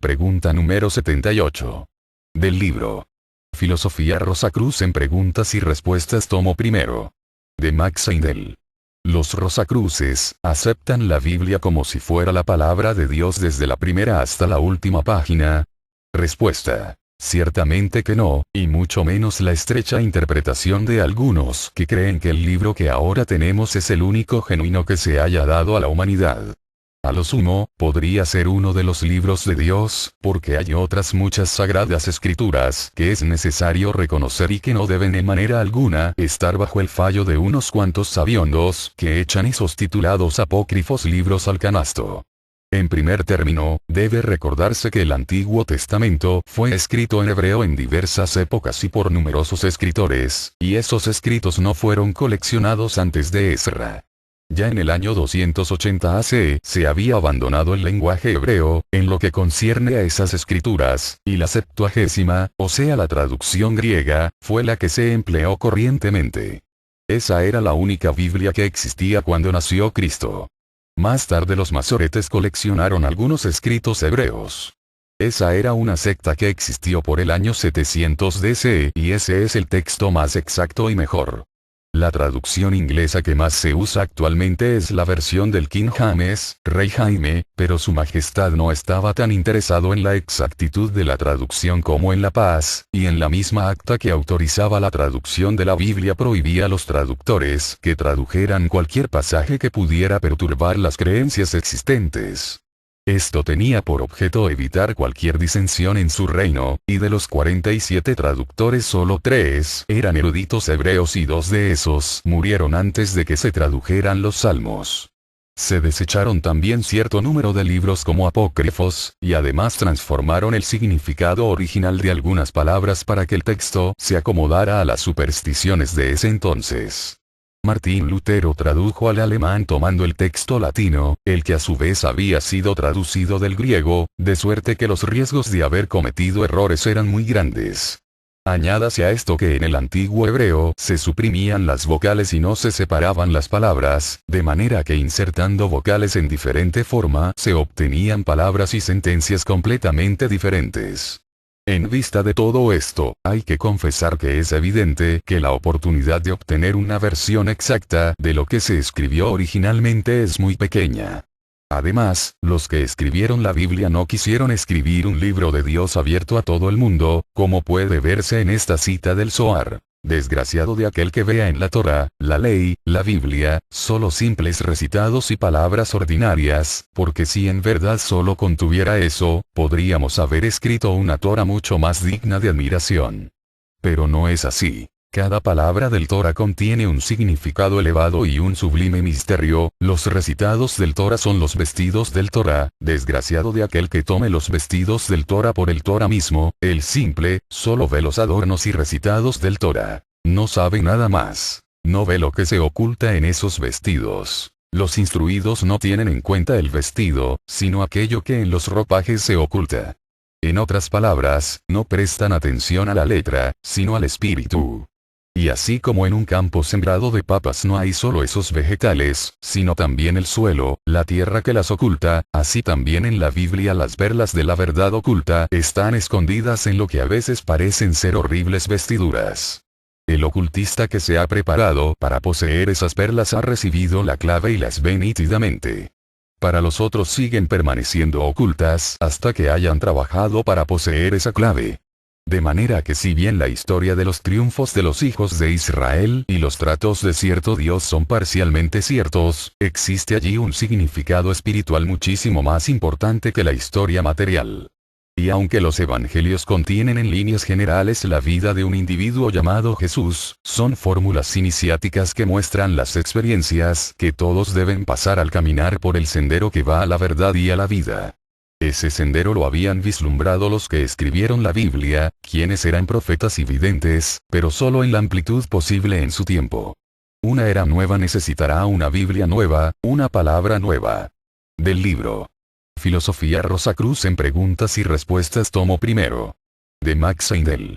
Pregunta número 78. Del libro Filosofía Rosacruz en preguntas y respuestas tomo primero. De Max Seidel. Los Rosacruces aceptan la Biblia como si fuera la palabra de Dios desde la primera hasta la última página. Respuesta. Ciertamente que no, y mucho menos la estrecha interpretación de algunos que creen que el libro que ahora tenemos es el único genuino que se haya dado a la humanidad. A lo sumo, podría ser uno de los libros de Dios, porque hay otras muchas sagradas escrituras que es necesario reconocer y que no deben en manera alguna estar bajo el fallo de unos cuantos sabiondos que echan esos titulados apócrifos libros al canasto. En primer término, debe recordarse que el Antiguo Testamento fue escrito en hebreo en diversas épocas y por numerosos escritores, y esos escritos no fueron coleccionados antes de Ezra. Ya en el año 280 AC se había abandonado el lenguaje hebreo, en lo que concierne a esas escrituras, y la Septuagésima, o sea la traducción griega, fue la que se empleó corrientemente. Esa era la única Biblia que existía cuando nació Cristo. Más tarde los masoretes coleccionaron algunos escritos hebreos. Esa era una secta que existió por el año 700 DC y ese es el texto más exacto y mejor. La traducción inglesa que más se usa actualmente es la versión del King James, Rey Jaime, pero su majestad no estaba tan interesado en la exactitud de la traducción como en la paz, y en la misma acta que autorizaba la traducción de la Biblia prohibía a los traductores que tradujeran cualquier pasaje que pudiera perturbar las creencias existentes. Esto tenía por objeto evitar cualquier disensión en su reino, y de los 47 traductores solo 3 eran eruditos hebreos y 2 de esos murieron antes de que se tradujeran los salmos. Se desecharon también cierto número de libros como apócrifos, y además transformaron el significado original de algunas palabras para que el texto se acomodara a las supersticiones de ese entonces. Martín Lutero tradujo al alemán tomando el texto latino, el que a su vez había sido traducido del griego, de suerte que los riesgos de haber cometido errores eran muy grandes. Añádase a esto que en el antiguo hebreo se suprimían las vocales y no se separaban las palabras, de manera que insertando vocales en diferente forma se obtenían palabras y sentencias completamente diferentes. En vista de todo esto, hay que confesar que es evidente que la oportunidad de obtener una versión exacta de lo que se escribió originalmente es muy pequeña. Además, los que escribieron la Biblia no quisieron escribir un libro de Dios abierto a todo el mundo, como puede verse en esta cita del Zohar. Desgraciado de aquel que vea en la Torá, la ley, la Biblia, solo simples recitados y palabras ordinarias, porque si en verdad solo contuviera eso, podríamos haber escrito una Torá mucho más digna de admiración. Pero no es así. Cada palabra del Torá contiene un significado elevado y un sublime misterio. Los recitados del Torá son los vestidos del Torá. Desgraciado de aquel que tome los vestidos del Torá por el Torá mismo, el simple, solo ve los adornos y recitados del Torá. No sabe nada más. No ve lo que se oculta en esos vestidos. Los instruidos no tienen en cuenta el vestido, sino aquello que en los ropajes se oculta. En otras palabras, no prestan atención a la letra, sino al espíritu. Y así como en un campo sembrado de papas no hay solo esos vegetales, sino también el suelo, la tierra que las oculta, así también en la Biblia las perlas de la verdad oculta están escondidas en lo que a veces parecen ser horribles vestiduras. El ocultista que se ha preparado para poseer esas perlas ha recibido la clave y las ve nítidamente. Para los otros siguen permaneciendo ocultas hasta que hayan trabajado para poseer esa clave. De manera que si bien la historia de los triunfos de los hijos de Israel y los tratos de cierto Dios son parcialmente ciertos, existe allí un significado espiritual muchísimo más importante que la historia material. Y aunque los evangelios contienen en líneas generales la vida de un individuo llamado Jesús, son fórmulas iniciáticas que muestran las experiencias que todos deben pasar al caminar por el sendero que va a la verdad y a la vida. Ese sendero lo habían vislumbrado los que escribieron la Biblia, quienes eran profetas y videntes, pero solo en la amplitud posible en su tiempo. Una era nueva necesitará una Biblia nueva, una palabra nueva. Del libro Filosofía Rosacruz en preguntas y respuestas tomo primero. De Max Seidel.